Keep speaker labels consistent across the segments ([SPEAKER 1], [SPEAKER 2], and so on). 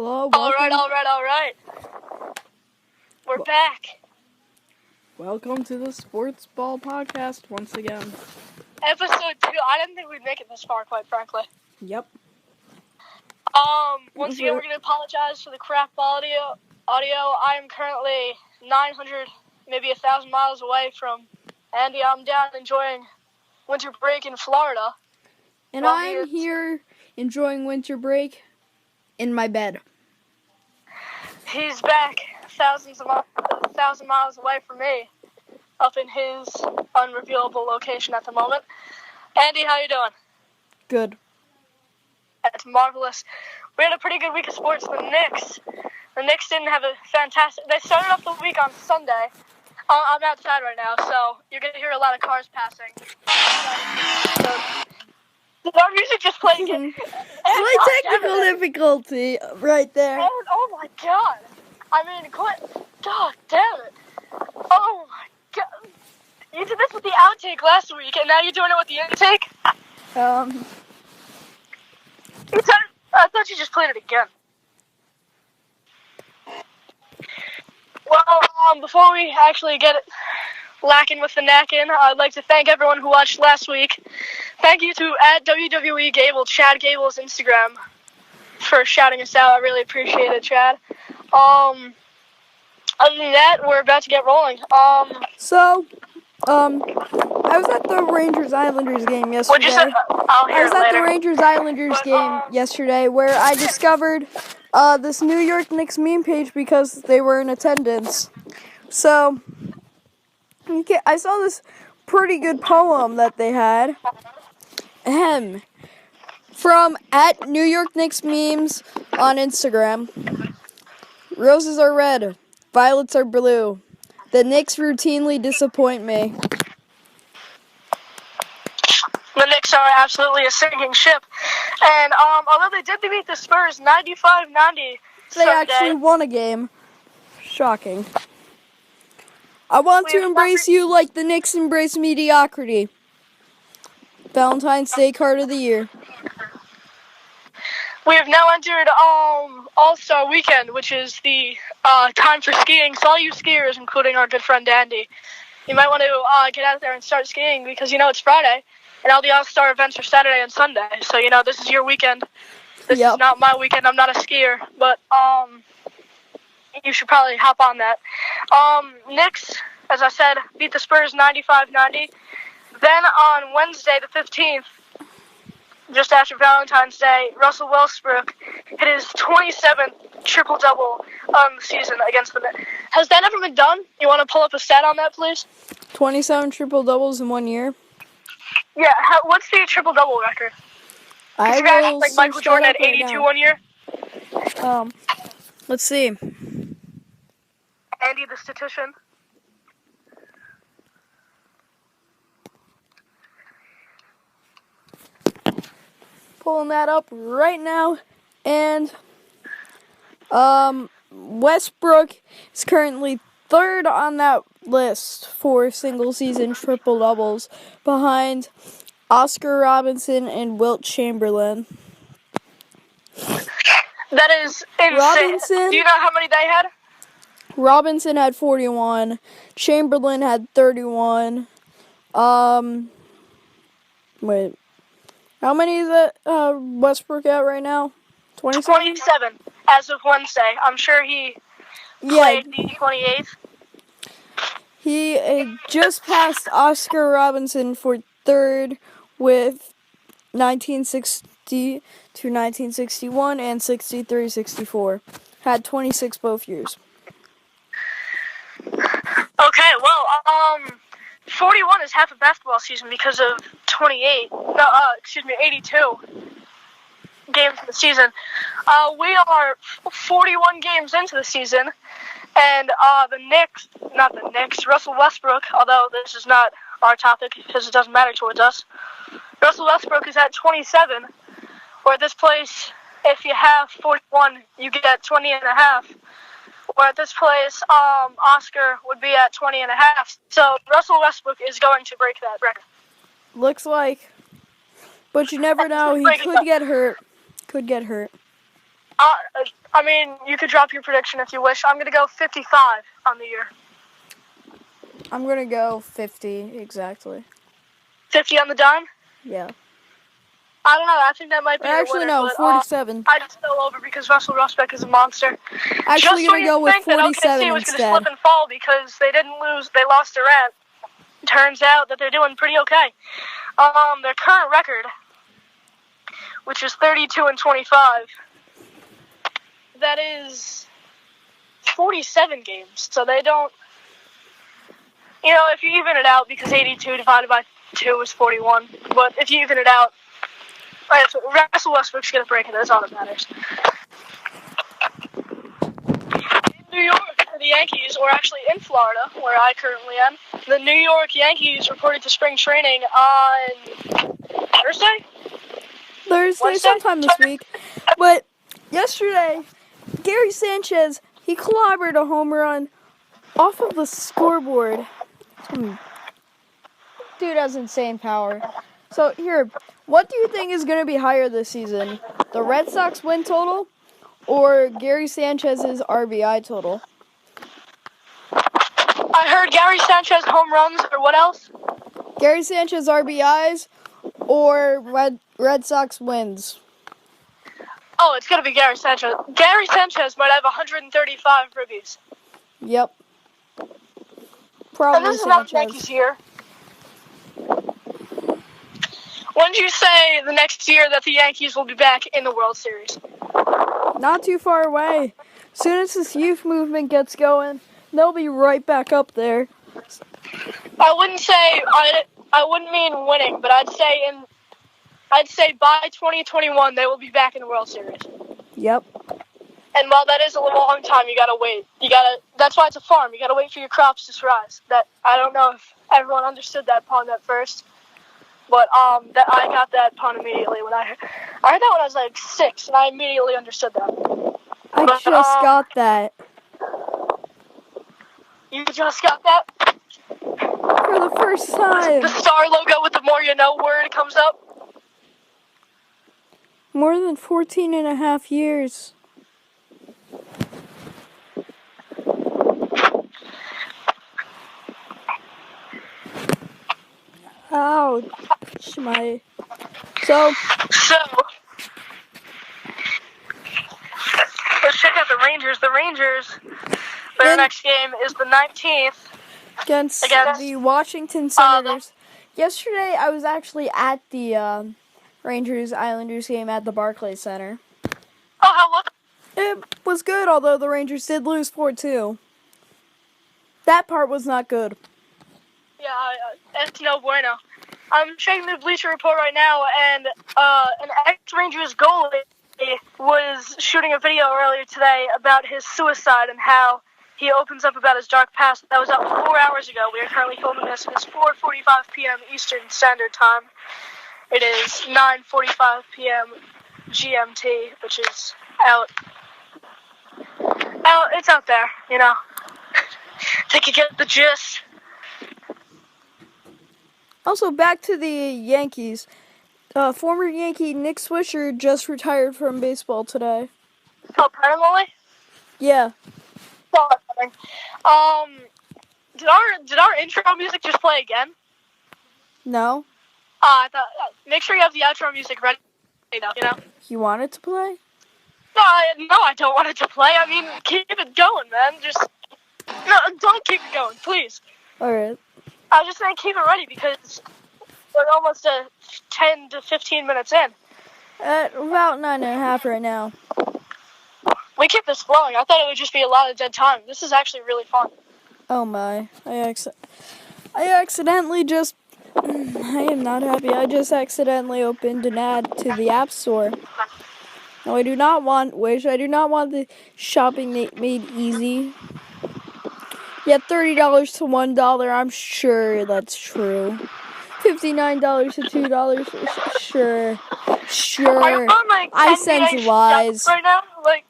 [SPEAKER 1] Hello,
[SPEAKER 2] All
[SPEAKER 1] welcome.
[SPEAKER 2] right. We're back.
[SPEAKER 1] Welcome to the Sports Ball Podcast once again.
[SPEAKER 2] Episode 2. I didn't think we'd make it this far, quite frankly.
[SPEAKER 1] Yep.
[SPEAKER 2] Once again, we're going to apologize for the crap audio. I am currently 900, maybe 1,000 miles away from Andy. I'm down enjoying winter break in Florida.
[SPEAKER 1] And I'm here enjoying winter break in my bed.
[SPEAKER 2] He's back 1,000 miles away from me, up in his unrevealable location at the moment. Andy, how you doing?
[SPEAKER 1] Good.
[SPEAKER 2] That's marvelous. We had a pretty good week of sports. The Knicks didn't have a fantastic... They started off the week on Sunday. I'm outside right now, so you're going to hear a lot of cars passing. Our music just played again.
[SPEAKER 1] Slight technical difficulty right there.
[SPEAKER 2] Oh my God. I mean, God damn it. Oh my God. You did this with the outtake last week, and now you're doing it with the intake? I thought you just played it again. Well, before we actually get it lacking with the knacking, I'd like to thank everyone who watched last week. Thank you to @WWE Gable, Chad Gable's Instagram, for shouting us out. I really appreciate it, Chad. Other than that, we're about to get rolling.
[SPEAKER 1] I was at the Rangers-Islanders game yesterday.
[SPEAKER 2] What'd you say? I'll hear
[SPEAKER 1] I was
[SPEAKER 2] it
[SPEAKER 1] at
[SPEAKER 2] later.
[SPEAKER 1] the Rangers-Islanders game yesterday where I discovered this New York Knicks meme page because they were in attendance. So, I saw this pretty good poem that they had. From @New York Knicks Memes on Instagram. Roses are red, violets are blue. The Knicks routinely disappoint me.
[SPEAKER 2] The Knicks are absolutely a sinking ship. And although they did beat the Spurs 95-90
[SPEAKER 1] They actually won a game. Shocking. I want to embrace you like the Knicks embrace mediocrity. Valentine's Day card of the year.
[SPEAKER 2] We have now entered All-Star Weekend, which is the time for skiing. So all you skiers, including our good friend Andy, you might want to get out there and start skiing because, it's Friday, and all the All-Star events are Saturday and Sunday. So, this is your weekend. This is not my weekend. I'm not a skier, but you should probably hop on that. Knicks, as I said, beat the Spurs 95-90. Then on Wednesday, the 15th, just after Valentine's Day, Russell Westbrook hit his 27th triple-double on the season against the Knicks. Has that ever been done? You want to pull up a stat on that, please?
[SPEAKER 1] 27 triple-doubles in 1 year?
[SPEAKER 2] Yeah, what's the triple-double record?
[SPEAKER 1] I will
[SPEAKER 2] like Michael Jordan had 82 1 year?
[SPEAKER 1] Let's see.
[SPEAKER 2] Andy, the statistician.
[SPEAKER 1] Pulling that up right now. And Westbrook is currently third on that list for single-season triple-doubles behind Oscar Robinson and Wilt Chamberlain.
[SPEAKER 2] That is insane. Do you know how many they had?
[SPEAKER 1] Robinson had 41. Chamberlain had 31. Wait. How many is it Westbrook at right now? 27?
[SPEAKER 2] 27 as of Wednesday. I'm sure he played the 28th.
[SPEAKER 1] He just passed Oscar Robinson for third with 1960 to 1961 and 63-64. Had 26 both years.
[SPEAKER 2] Okay, well, 41 is half a basketball season because of 82 games in the season. We are 41 games into the season, and Russell Westbrook, although this is not our topic because it doesn't matter towards us, Russell Westbrook is at 27, where at this place, if you have 41, you get 20 and a half. Where at this place, Oscar would be at 20 and a half. So Russell Westbrook is going to break that record.
[SPEAKER 1] Looks like. But you never know. He could get hurt.
[SPEAKER 2] I mean, you could drop your prediction if you wish. I'm gonna go 55 on the year.
[SPEAKER 1] I'm going to go 50 exactly.
[SPEAKER 2] 50 on the dime.
[SPEAKER 1] Yeah.
[SPEAKER 2] I don't know. I think that might be your
[SPEAKER 1] Actually,
[SPEAKER 2] winner.
[SPEAKER 1] no,
[SPEAKER 2] but,
[SPEAKER 1] 47.
[SPEAKER 2] I just fell over because Russell Rosbeck is a monster.
[SPEAKER 1] Actually,
[SPEAKER 2] Just
[SPEAKER 1] going
[SPEAKER 2] when
[SPEAKER 1] to
[SPEAKER 2] you
[SPEAKER 1] go with
[SPEAKER 2] think that
[SPEAKER 1] 47
[SPEAKER 2] OKC was going to
[SPEAKER 1] instead.
[SPEAKER 2] slip and fall because they didn't lose, they lost Durant. Turns out that they're doing pretty okay. Their current record, which is 32-25, that is 47 games. So they don't, if you even it out, because 82 divided by 2 is 41. But if you even it out, Russell Westbrook's going to break it. That's all that matters. In New York, the Yankees, or actually in Florida, where I currently am, the New York Yankees reported to spring training on Thursday,
[SPEAKER 1] sometime this week. But yesterday, Gary Sanchez, he clobbered a home run off of the scoreboard. Dude has insane power. So here, what do you think is going to be higher this season? The Red Sox win total or Gary Sanchez's RBI total?
[SPEAKER 2] I heard Gary Sanchez home runs, or what else?
[SPEAKER 1] Gary Sanchez RBIs or Red Sox wins?
[SPEAKER 2] Oh, it's going to be Gary Sanchez. Gary Sanchez might have 135 ribbies.
[SPEAKER 1] Yep. Probably
[SPEAKER 2] And this is
[SPEAKER 1] Sanchez.
[SPEAKER 2] not Yankees year. When did you say the next year that the Yankees will be back in the World Series?
[SPEAKER 1] Not too far away. As soon as this youth movement gets going, they'll be right back up there.
[SPEAKER 2] I wouldn't say I wouldn't mean winning, but I'd say by 2021 they will be back in the World Series.
[SPEAKER 1] Yep.
[SPEAKER 2] And while that is a long time, you gotta wait. That's why it's a farm. You gotta wait for your crops to rise. That I don't know if everyone understood that pun at first, but that I got that pun immediately when I heard that when I was like 6, and I immediately understood that.
[SPEAKER 1] I just got that.
[SPEAKER 2] You just got that?
[SPEAKER 1] For the first time.
[SPEAKER 2] The star logo with the more you know word comes up.
[SPEAKER 1] More than 14 and a half years. Ouch. So,
[SPEAKER 2] let's check out the Rangers. The Rangers, their next game is the 19th.
[SPEAKER 1] Against the Washington Senators. Yesterday, I was actually at the Rangers-Islanders game at the Barclays Center.
[SPEAKER 2] Oh, how was it?
[SPEAKER 1] It was good, although the Rangers did lose 4-2. That part was not good.
[SPEAKER 2] Yeah, it's no bueno. I'm checking the Bleacher Report right now, and an ex-Rangers goalie was shooting a video earlier today about his suicide and how he opens up about his dark past. That was up 4 hours ago. We are currently filming this. It is 4:45 p.m. Eastern Standard Time. It is 9:45 p.m. GMT, which is out. It's out there, you know. Think you get the gist.
[SPEAKER 1] Also, back to the Yankees. Former Yankee Nick Swisher just retired from baseball today.
[SPEAKER 2] Oh, permanently?
[SPEAKER 1] Yeah.
[SPEAKER 2] Did our intro music just play again?
[SPEAKER 1] No.
[SPEAKER 2] I thought. Make sure you have the outro music ready. You know.
[SPEAKER 1] You want it to play?
[SPEAKER 2] No, I don't want it to play. I mean, keep it going, man. Don't keep it going, please.
[SPEAKER 1] All right.
[SPEAKER 2] I was just saying keep it ready because we're almost 10 to 15 minutes in.
[SPEAKER 1] At about 9.5 right now.
[SPEAKER 2] We keep this flowing. I thought it would just be a lot of dead time. This is actually really fun.
[SPEAKER 1] Oh my. I accidentally just... I am not happy. I just accidentally opened an ad to the App Store. No, I do not want Wish. I do not want the shopping made easy. Yeah, $30 to $1. I'm sure that's true. $59 to $2. Sure.
[SPEAKER 2] Are you on, like,
[SPEAKER 1] I sense lies.
[SPEAKER 2] Right now? Like,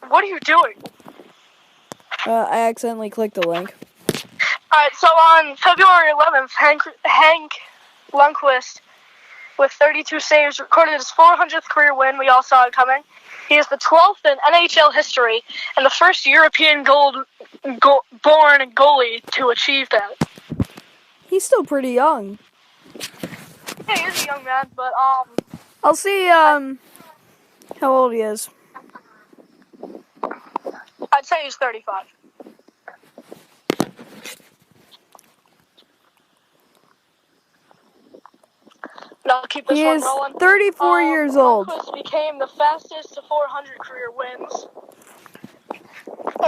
[SPEAKER 2] what are you doing?
[SPEAKER 1] I accidentally clicked the link.
[SPEAKER 2] Alright, so on February 11th, Hank Lundqvist, with 32 saves, recorded his 400th career win. We all saw it coming. He is the 12th in NHL history and the first European born goalie to achieve that.
[SPEAKER 1] He's still pretty young.
[SPEAKER 2] Yeah, he is a young man, but
[SPEAKER 1] I'll see how old he is.
[SPEAKER 2] I'd say he's 35. And I'll keep this
[SPEAKER 1] He
[SPEAKER 2] one
[SPEAKER 1] is
[SPEAKER 2] rolling.
[SPEAKER 1] 34 years old.
[SPEAKER 2] Lundqvist became the fastest to 400 career wins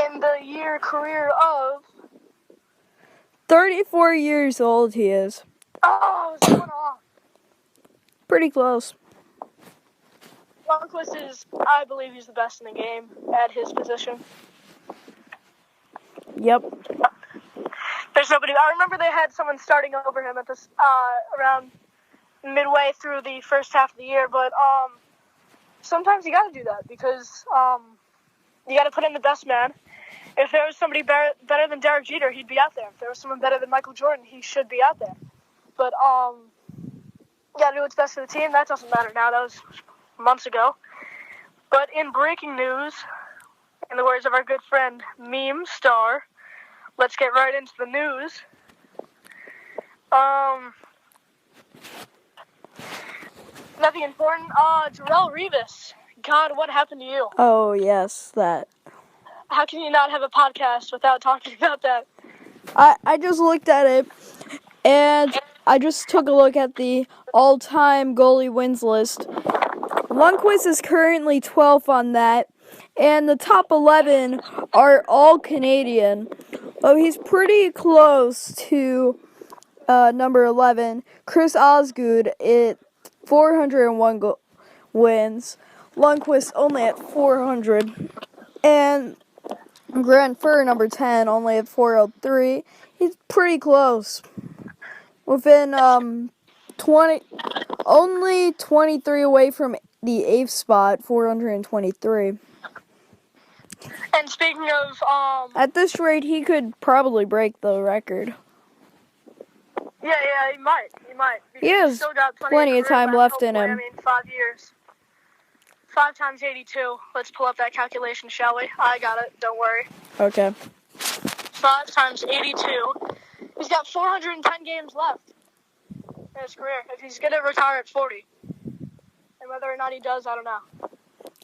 [SPEAKER 2] in the career of...
[SPEAKER 1] 34 years old he is.
[SPEAKER 2] Oh, it's going off.
[SPEAKER 1] Pretty close.
[SPEAKER 2] Lundqvist is, I believe he's the best in the game at his position.
[SPEAKER 1] Yep.
[SPEAKER 2] There's nobody. I remember they had someone starting over him at this around midway through the first half of the year, but sometimes you got to do that because you got to put in the best man. If there was somebody better than Derek Jeter, he'd be out there. If there was someone better than Michael Jordan, he should be out there. But you got to do what's best for the team. That doesn't matter now. That was months ago. But in breaking news, in the words of our good friend Meme Star, let's get right into the news. Nothing important. Darrelle Revis. God, what happened to you?
[SPEAKER 1] Oh, yes, that.
[SPEAKER 2] How can you not have a podcast without talking about that?
[SPEAKER 1] I just looked at it, and I just took a look at the all-time goalie wins list. Lundqvist is currently 12th on that, and the top 11 are all Canadian. Oh, he's pretty close to number 11, Chris Osgood at 401 wins. Lundqvist only at 400. And Grant Furr, number 10, only at 403. He's pretty close. Within only 23 away from the 8th spot, 423.
[SPEAKER 2] And speaking of
[SPEAKER 1] at this rate, he could probably break the record.
[SPEAKER 2] Yeah, he might.
[SPEAKER 1] He has
[SPEAKER 2] still got
[SPEAKER 1] plenty of time left in him.
[SPEAKER 2] 5 years. 5 times 82. Let's pull up that calculation, shall we? I got it. Don't worry.
[SPEAKER 1] Okay.
[SPEAKER 2] 5 times 82. He's got 410 games left in his career. If he's going to retire at 40. And whether or not he does, I don't know.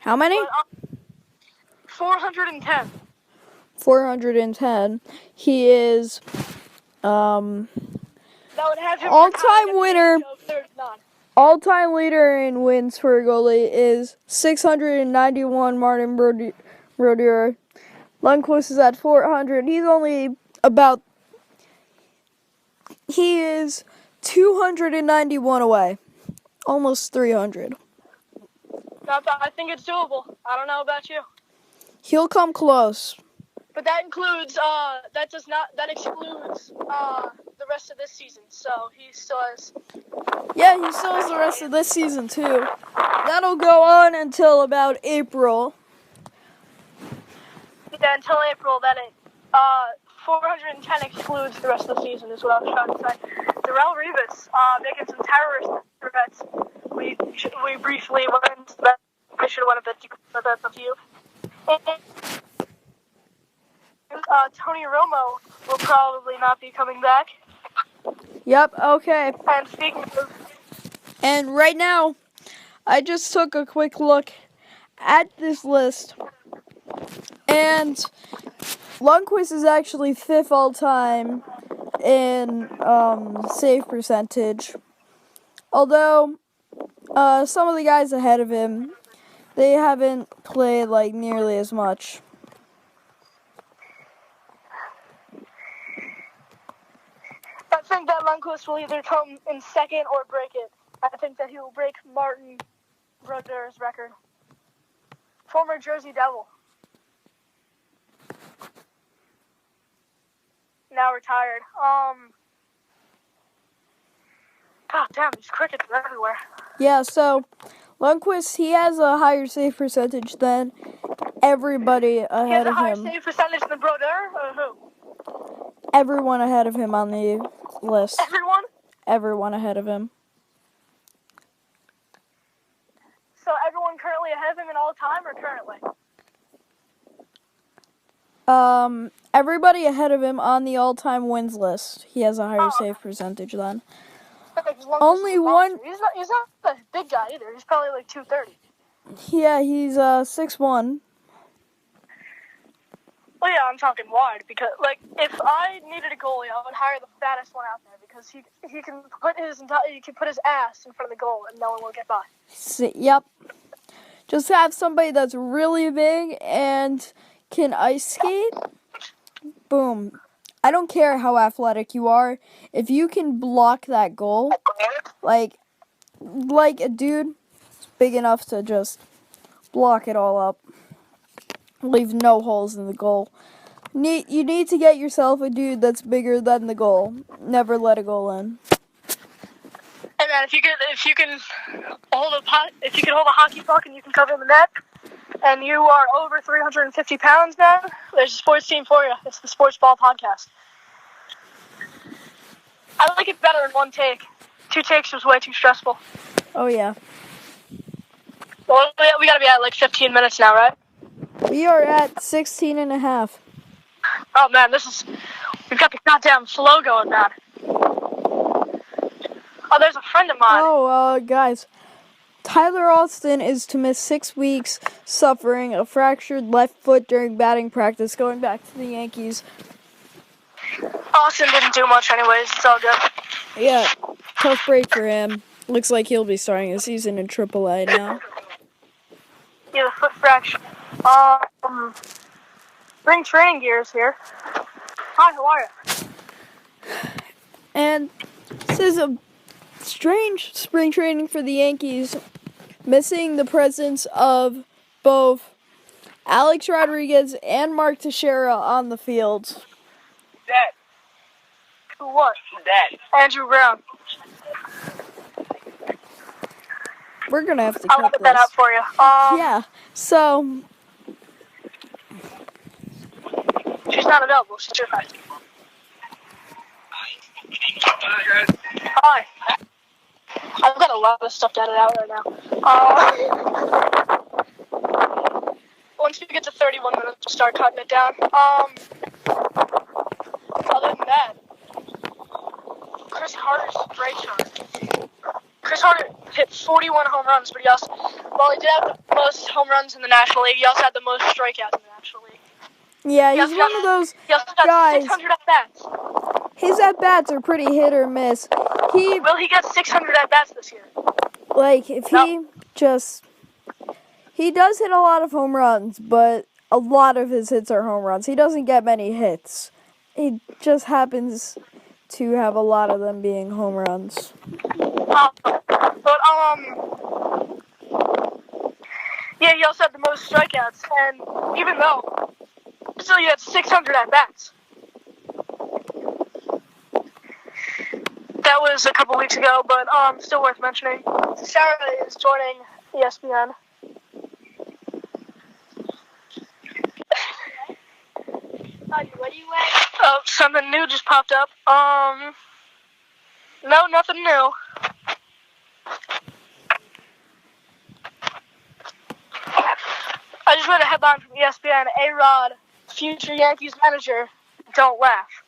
[SPEAKER 1] How many?
[SPEAKER 2] But, 410.
[SPEAKER 1] 410. He is
[SPEAKER 2] That would have him
[SPEAKER 1] all-time winner.
[SPEAKER 2] 39.
[SPEAKER 1] All-time leader in wins for a goalie is 691 Martin Brodeur. Lundqvist is at 400. He is 291 away. Almost 300.
[SPEAKER 2] I think it's doable. I don't know about you.
[SPEAKER 1] He'll come close.
[SPEAKER 2] But that excludes the rest of this season. So he still has.
[SPEAKER 1] Yeah, he still has the rest of this season too. That'll go on until about April.
[SPEAKER 2] Yeah, until April. Then 410 excludes the rest of the season. Is what I was trying to say. Darrelle Revis making some terrorist threats. We briefly went into that. I should have went a bit deeper, but that's up to you. Tony Romo will probably not be coming back.
[SPEAKER 1] Yep, okay.
[SPEAKER 2] And speaking of...
[SPEAKER 1] And right now, I just took a quick look at this list. And Lundqvist is actually 5th all-time in save percentage. Although, some of the guys ahead of him, they haven't played like nearly as much.
[SPEAKER 2] I think that Lundqvist will either come in second or break it. I think that he will break Martin Brodeur's record. Former Jersey Devil. Now retired. God damn, these crickets are everywhere.
[SPEAKER 1] Yeah, so Lundqvist, he has a higher save percentage than everybody ahead of him.
[SPEAKER 2] He has a higher save percentage than Brodeur, or who?
[SPEAKER 1] Everyone ahead of him on the list.
[SPEAKER 2] Everyone?
[SPEAKER 1] Everyone ahead of him. everybody ahead of him on the all-time wins list. He has a higher
[SPEAKER 2] Oh.
[SPEAKER 1] save percentage than.
[SPEAKER 2] As long as
[SPEAKER 1] Only
[SPEAKER 2] he's a
[SPEAKER 1] one-
[SPEAKER 2] monster. He's not a big guy either. He's probably like 230.
[SPEAKER 1] Yeah, he's 6'1".
[SPEAKER 2] Well, yeah, I'm talking wide because, like, if I needed a goalie, I would hire the fattest one out there because he can put his ass in front of the goal and no one will get by.
[SPEAKER 1] Yep. Just have somebody that's really big and can ice skate. Boom. I don't care how athletic you are. If you can block that goal, like a dude big enough to just block it all up, leave no holes in the goal. You need to get yourself a dude that's bigger than the goal. Never let a goal in.
[SPEAKER 2] Hey man, if you can hold a hockey puck and you can cover the net, and you are over 350 pounds now, there's a sports team for you. It's the Sports Ball Podcast. I like it better in one take. 2 takes was way too stressful.
[SPEAKER 1] Oh yeah.
[SPEAKER 2] Well, we gotta be at like 15 minutes now, right?
[SPEAKER 1] We are at 16 and a half.
[SPEAKER 2] Oh man, we've got the goddamn flow going, man. Oh, there's a friend of mine.
[SPEAKER 1] Oh, guys. Tyler Austin is to miss 6 weeks, suffering a fractured left foot during batting practice, going back to the Yankees.
[SPEAKER 2] Austin didn't do much anyways, it's all good.
[SPEAKER 1] Yeah, tough break for him. Looks like he'll be starting the season in AAA now.
[SPEAKER 2] Yeah, the foot fracture. Spring training gears here. Hi, how are you?
[SPEAKER 1] And this is a strange spring training for the Yankees, missing the presence of both Alex Rodriguez and Mark Teixeira on the field.
[SPEAKER 2] Dead. Who what? Dead. Andrew Brown.
[SPEAKER 1] We're gonna have to
[SPEAKER 2] I'll
[SPEAKER 1] cut
[SPEAKER 2] put that
[SPEAKER 1] this.
[SPEAKER 2] out for you.
[SPEAKER 1] Yeah, so
[SPEAKER 2] She's not available. She's too fast. Hi. I've got a lot of stuff to edit out right now. Once we get to 31 minutes, we'll start cutting it down. Other than that, Chris Carter's a great shot. Chris Carter hit 41 home runs, but he did have the most home runs in the National League, he also had the most strikeouts in the National League.
[SPEAKER 1] yeah, he's one of those
[SPEAKER 2] He also got
[SPEAKER 1] guys.
[SPEAKER 2] 600 at-bats.
[SPEAKER 1] His at-bats are pretty hit or miss.
[SPEAKER 2] Will he get 600 at-bats this year?
[SPEAKER 1] Like, if he does hit a lot of home runs, but a lot of his hits are home runs. He doesn't get many hits. He just happens to have a lot of them being home runs.
[SPEAKER 2] Yeah, he also had the most strikeouts, and even though, still he had 600 at-bats. That was a couple weeks ago, but still worth mentioning. Sarah is joining ESPN. What are you wearing? Oh, something new just popped up. No, nothing new. I just read a headline from ESPN. A-Rod, future Yankees manager, don't laugh.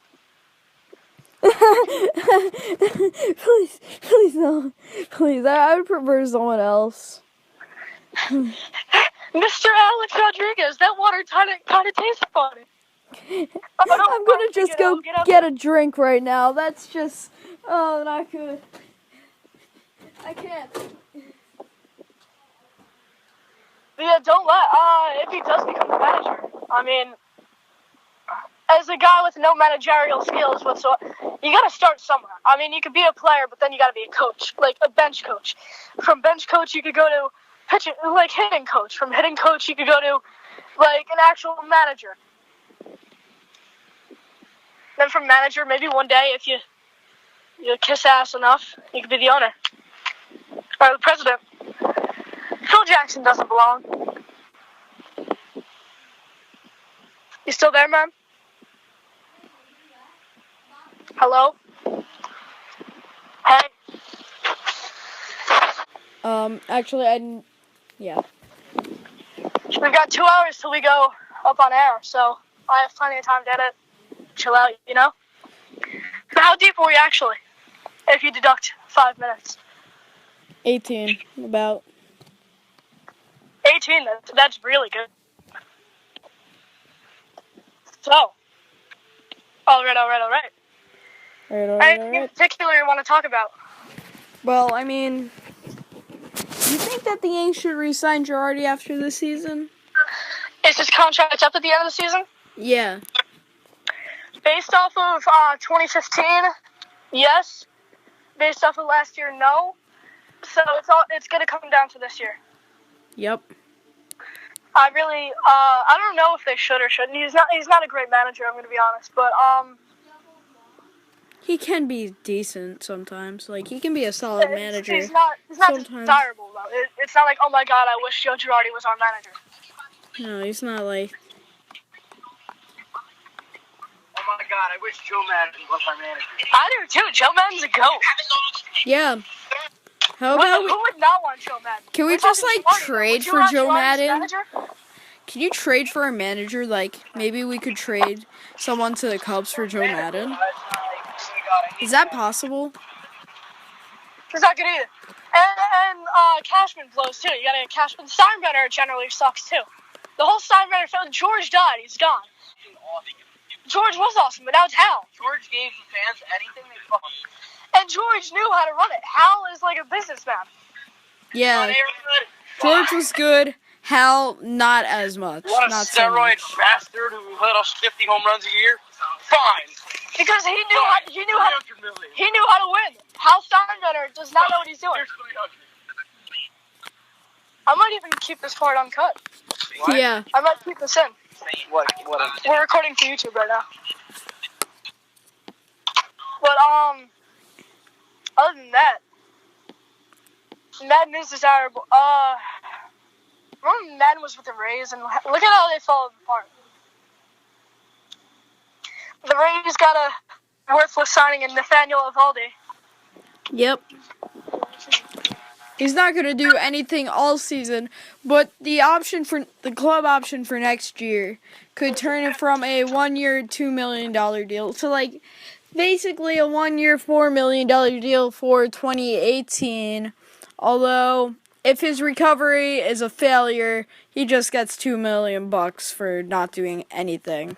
[SPEAKER 1] Please don't. Please, I would prefer someone else.
[SPEAKER 2] Mr. Alex Rodriguez, that water kind of tastes funny.
[SPEAKER 1] I'm gonna just go get a drink right now. That's just, not good. I can't.
[SPEAKER 2] But yeah, don't let, if he does become the manager, I mean, as a guy with no managerial skills whatsoever, you gotta start somewhere. I mean, you could be a player, but then you gotta be a coach, like a bench coach. From bench coach, you could go to hitting coach. From hitting coach, you could go to, like, an actual manager. Then from manager, maybe one day, if you kiss ass enough, you could be the owner. Or the president. Phil Jackson doesn't belong. You still there, man? Hello? Hey?
[SPEAKER 1] Actually, I didn't. Yeah.
[SPEAKER 2] We've got 2 hours till we go up on air, so I have plenty of time to edit. Chill out, you know? But how deep were we actually? If you deduct 5 minutes.
[SPEAKER 1] 18, about.
[SPEAKER 2] 18, that's really good. So. Alright. Anything in particular you want to talk about?
[SPEAKER 1] Well, I mean, you think that the Yanks should re-sign Girardi after this season?
[SPEAKER 2] Is his contract up at the end of the season?
[SPEAKER 1] Yeah.
[SPEAKER 2] Based off of 2015, yes. Based off of last year, no. So it's going to come down to this year.
[SPEAKER 1] Yep.
[SPEAKER 2] I don't know if they should or shouldn't. He's not a great manager, I'm going to be honest, but
[SPEAKER 1] he can be decent sometimes. Like, he can be a solid manager.
[SPEAKER 2] He's not desirable though. It's not like, oh my god, I wish Joe Girardi was our manager.
[SPEAKER 1] No, he's not like.
[SPEAKER 3] Oh my god, I wish Joe Madden was our manager.
[SPEAKER 2] I do too. Joe Madden's a goat.
[SPEAKER 1] Yeah. How about
[SPEAKER 2] who would not want Joe Madden?
[SPEAKER 1] Can we just like trade for Joe Madden? Can you trade for a manager? Like, maybe we could trade someone to the Cubs for Joe Madden. Is that possible?
[SPEAKER 2] It's not good either. And Cashman blows too. You gotta get Cashman. Steinbrenner generally sucks too. The whole Steinbrenner film. George died. He's gone. George was awesome, but now it's Hal.
[SPEAKER 3] George gave the fans anything they fucking.
[SPEAKER 2] And George knew how to run it. Hal is like a businessman.
[SPEAKER 1] Yeah. George was good. Hal, not as much.
[SPEAKER 3] What a
[SPEAKER 1] not
[SPEAKER 3] steroid
[SPEAKER 1] so
[SPEAKER 3] bastard who hit us 50 home runs a year. Fine.
[SPEAKER 2] Because he knew how to win. Hal Steinbrenner does not know what he's doing. I might even keep this part uncut.
[SPEAKER 3] What?
[SPEAKER 1] Yeah.
[SPEAKER 2] I might keep this in.
[SPEAKER 3] What?
[SPEAKER 2] We're recording for YouTube right now. But other than that, Madden is desirable. Remember Madden was with the Rays, and look at how they fell apart. The Rays got a worthless signing in Nathaniel Eovaldi.
[SPEAKER 1] Yep. He's not going to do anything all season, but the club option for next year could turn it from a 1-year, $2 million deal to like basically a 1-year, $4 million deal for 2018. Although, if his recovery is a failure, he just gets $2 million for not doing anything.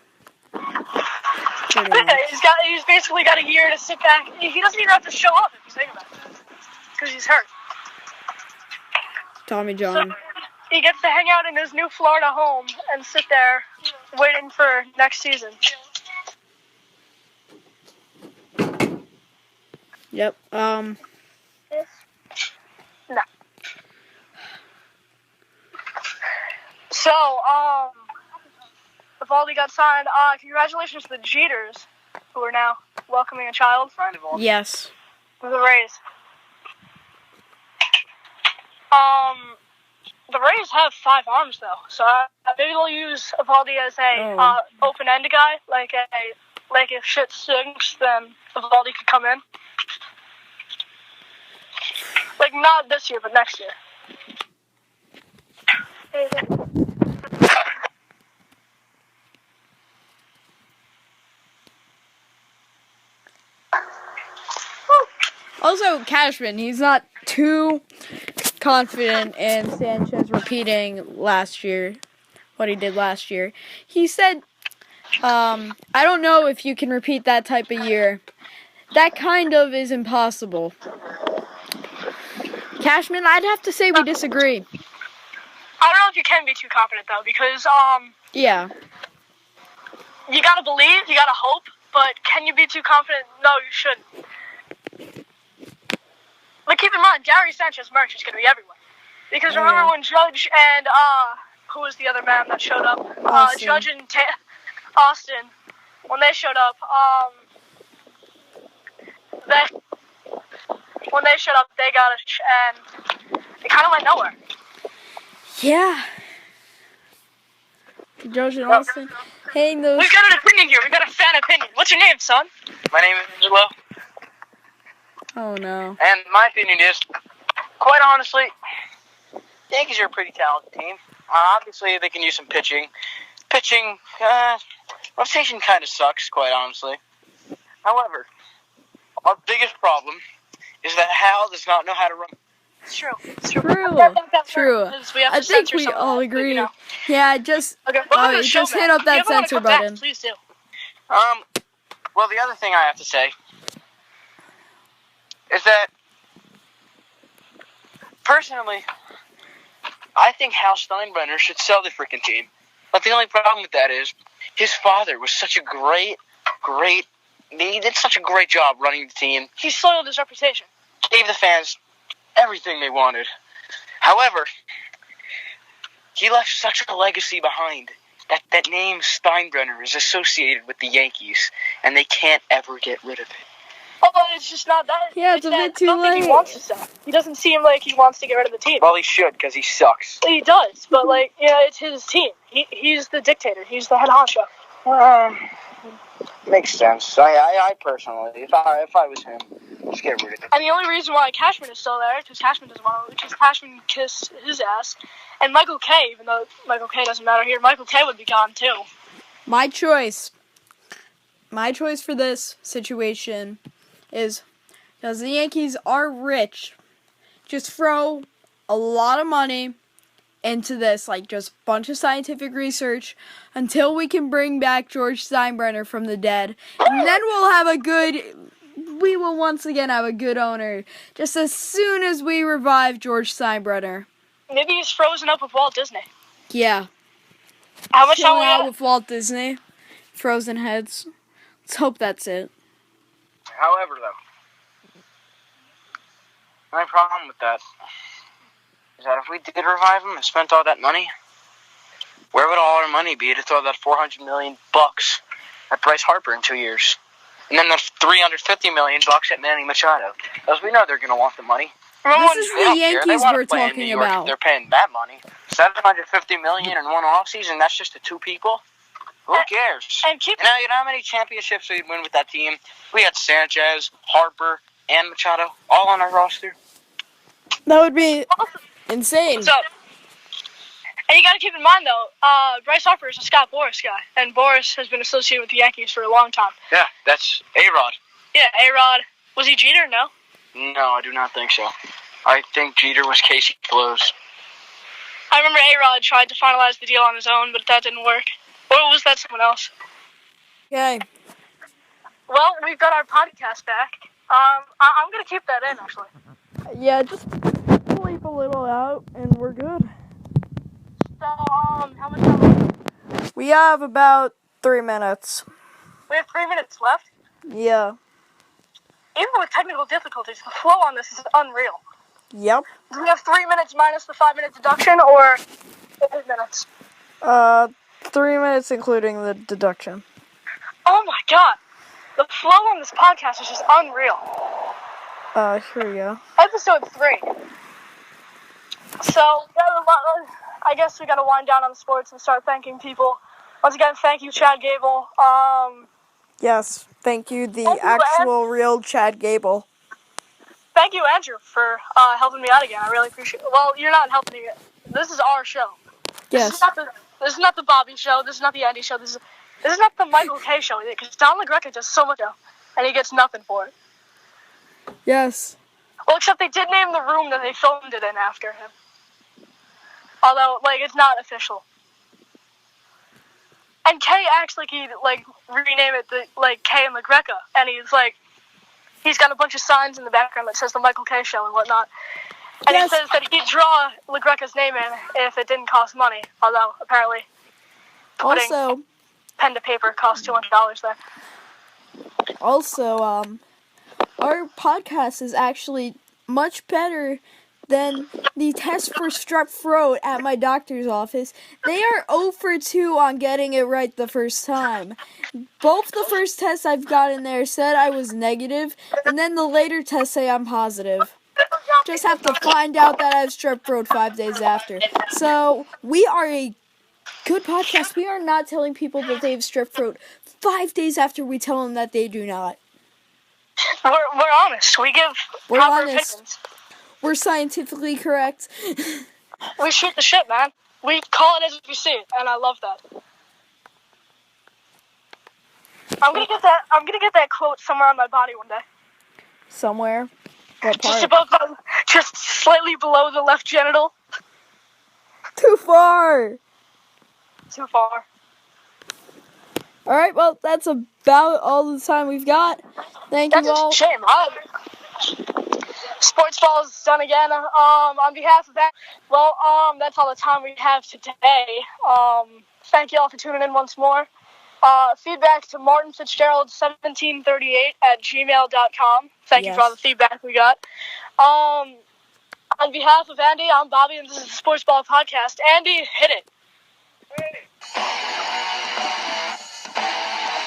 [SPEAKER 2] He's basically got a year to sit back. He doesn't even have to show up if you think about it, because he's hurt.
[SPEAKER 1] Tommy John.
[SPEAKER 2] So he gets to hang out in his new Florida home and sit there waiting for next season.
[SPEAKER 1] Yep.
[SPEAKER 2] No. So, Eovaldi got signed. Congratulations to the Jeters, who are now welcoming a child.
[SPEAKER 1] Yes.
[SPEAKER 2] The Rays. The Rays have 5 arms though, so maybe they'll use Eovaldi as a open-ended guy. Like if shit stinks, then Eovaldi could come in. Like not this year, but next year.
[SPEAKER 1] Also, Cashman, he's not too confident in Sanchez repeating what he did last year. He said, I don't know if you can repeat that type of year. That kind of is impossible. Cashman, I'd have to say we disagree.
[SPEAKER 2] I don't know if you can be too confident though, because
[SPEAKER 1] yeah.
[SPEAKER 2] You gotta believe, you gotta hope, but can you be too confident? No, you shouldn't. But keep in mind, Gary Sanchez merch is gonna be everywhere. Because remember when Judge and who was the other man that showed up? Judge and Austin, when they showed up, they got it, and it kind of went nowhere.
[SPEAKER 1] Yeah. Judge and Austin. Hey, those.
[SPEAKER 2] We've got an opinion here. We've got a fan opinion. What's your name, son?
[SPEAKER 3] My name is Angelo.
[SPEAKER 1] Oh no.
[SPEAKER 3] And my opinion is, quite honestly, Yankees are a pretty talented team. Obviously, they can use some pitching. Pitching, rotation kind of sucks, quite honestly. However, our biggest problem is that Hal does not know how to run.
[SPEAKER 2] It's true.
[SPEAKER 1] True.
[SPEAKER 2] We have
[SPEAKER 1] I
[SPEAKER 2] to
[SPEAKER 1] think
[SPEAKER 2] censor
[SPEAKER 1] we
[SPEAKER 2] some of
[SPEAKER 1] all
[SPEAKER 2] that,
[SPEAKER 1] agree.
[SPEAKER 2] but,
[SPEAKER 1] Yeah, just
[SPEAKER 2] Okay, welcome to the show,
[SPEAKER 1] just
[SPEAKER 2] man.
[SPEAKER 1] hit up
[SPEAKER 2] If
[SPEAKER 1] that
[SPEAKER 2] you ever wanna
[SPEAKER 1] censor
[SPEAKER 2] come back,
[SPEAKER 1] button.
[SPEAKER 2] please do.
[SPEAKER 3] Well, the other thing I have to say is that, personally, I think Hal Steinbrenner should sell the freaking team. But the only problem with that is his father was such a he did such a great job running the team.
[SPEAKER 2] He soiled his reputation.
[SPEAKER 3] Gave the fans everything they wanted. However, he left such a legacy behind. That name Steinbrenner is associated with the Yankees, and they can't ever get rid of it.
[SPEAKER 2] Oh, but it's just not that.
[SPEAKER 1] Yeah, it's a bit too
[SPEAKER 2] something
[SPEAKER 1] late.
[SPEAKER 2] He wants to sell. He doesn't seem like he wants to get rid of the team.
[SPEAKER 3] Well, he should, because he sucks.
[SPEAKER 2] He does, but it's his team. He's the dictator. He's the head honcho.
[SPEAKER 3] Makes sense. I personally, if I was him, just get rid of it.
[SPEAKER 2] And the only reason why Cashman is still there, because Cashman doesn't want to, because Cashman kissed his ass, and Michael Kay, even though Michael Kay doesn't matter here, Michael Kay would be gone too.
[SPEAKER 1] My choice for this situation is, because the Yankees are rich, just throw a lot of money into this, like just bunch of scientific research until we can bring back George Steinbrenner from the dead, and then we will once again have a good owner just as soon as we revive George Steinbrenner.
[SPEAKER 2] Maybe he's frozen up with Walt Disney.
[SPEAKER 1] Yeah.
[SPEAKER 2] How much
[SPEAKER 1] Chilling
[SPEAKER 2] time we
[SPEAKER 1] out
[SPEAKER 2] got?
[SPEAKER 1] with Walt Disney. Frozen heads. Let's hope that's it.
[SPEAKER 3] However, though, my problem with that is that if we did revive him and spent all that money, where would all our money be to throw that $400 million at Bryce Harper in 2 years? And then the $350 million at Manny Machado. Because we know they're going to want the money.
[SPEAKER 1] This is
[SPEAKER 3] They
[SPEAKER 1] the
[SPEAKER 3] don't care. They
[SPEAKER 1] Yankees
[SPEAKER 3] wanna
[SPEAKER 1] we're
[SPEAKER 3] play in
[SPEAKER 1] talking
[SPEAKER 3] New York if
[SPEAKER 1] about.
[SPEAKER 3] they're paying that money. $750 million in one offseason, that's just the two people? Who cares?
[SPEAKER 2] And keep
[SPEAKER 3] You know how many championships we'd win with that team? We had Sanchez, Harper, and Machado all on our roster.
[SPEAKER 1] That would be insane.
[SPEAKER 2] What's up? And you got to keep in mind, though, Bryce Harper is a Scott Boras guy, and Boras has been associated with the Yankees for a long time.
[SPEAKER 3] Yeah, that's A-Rod.
[SPEAKER 2] Yeah, A-Rod. Was he Jeter? No.
[SPEAKER 3] No, I do not think so. I think Jeter was Casey Close.
[SPEAKER 2] I remember A-Rod tried to finalize the deal on his own, but that didn't work. Or was that someone else?
[SPEAKER 1] Okay.
[SPEAKER 2] Well, we've got our podcast back. I'm going to keep that in, actually.
[SPEAKER 1] Yeah, just bleep a little out, and we're good.
[SPEAKER 2] So, how much time?
[SPEAKER 1] We have about 3 minutes.
[SPEAKER 2] We have 3 minutes left.
[SPEAKER 1] Yeah.
[SPEAKER 2] Even with technical difficulties, the flow on this is unreal.
[SPEAKER 1] Yep.
[SPEAKER 2] Do we have 3 minutes minus the 5-minute deduction, or 8 minutes?
[SPEAKER 1] 3 minutes including the deduction.
[SPEAKER 2] Oh my god. The flow on this podcast is just unreal.
[SPEAKER 1] Here we go.
[SPEAKER 2] Episode 3. So, I guess we gotta wind down on the sports and start thanking people. Once again, thank you, Chad Gable.
[SPEAKER 1] Yes, thank you, the
[SPEAKER 2] Thank you,
[SPEAKER 1] actual real Chad Gable.
[SPEAKER 2] Thank you, Andrew, for helping me out again. I really appreciate it. Well, you're not helping me. This is our show.
[SPEAKER 1] Yes.
[SPEAKER 2] This is not the Bobby show. This is not the Andy show. This is not the Michael K show either, because Don LaGreca does so much, and he gets nothing for it.
[SPEAKER 1] Yes.
[SPEAKER 2] Well, except they did name the room that they filmed it in after him. Although, it's not official. And Kay acts like he'd, rename it, Kay and LaGreca. And he's got a bunch of signs in the background that says the Michael K show and whatnot. And
[SPEAKER 1] Yes.
[SPEAKER 2] He says that he'd draw LaGreca's name in if it didn't cost money. Although, apparently, putting
[SPEAKER 1] Also,
[SPEAKER 2] pen to paper costs $200 there.
[SPEAKER 1] our podcast is actually much better than the test for strep throat at my doctor's office. They are 0 for 2 on getting it right the first time. Both the first tests I've gotten there said I was negative, and then the later tests say I'm positive. Just have to find out that I have strep throat 5 days after. So, we are a good podcast. We are not telling people that they have strep throat 5 days after we tell them that they do not.
[SPEAKER 2] We're honest. We give
[SPEAKER 1] We're
[SPEAKER 2] proper
[SPEAKER 1] honest.
[SPEAKER 2] opinions.
[SPEAKER 1] We're scientifically correct.
[SPEAKER 2] We shoot the shit, man. We call it as we see it, and I love that. I'm gonna get that quote somewhere on my body one day.
[SPEAKER 1] Somewhere. What
[SPEAKER 2] Just
[SPEAKER 1] part?
[SPEAKER 2] above, just slightly below the left genital.
[SPEAKER 1] Too far.
[SPEAKER 2] Too far.
[SPEAKER 1] All right, well, that's about all the time we've got. Thank
[SPEAKER 2] That's
[SPEAKER 1] you all.
[SPEAKER 2] a shame. Sports ball is done again. On behalf of that, that's all the time we have today. Thank you all for tuning in once more. Feedback to Martin Fitzgerald 1738@gmail.com. Thank you for all the feedback we got. On behalf of Andy, I'm Bobby, and this is the Sports Ball Podcast. Andy, hit it.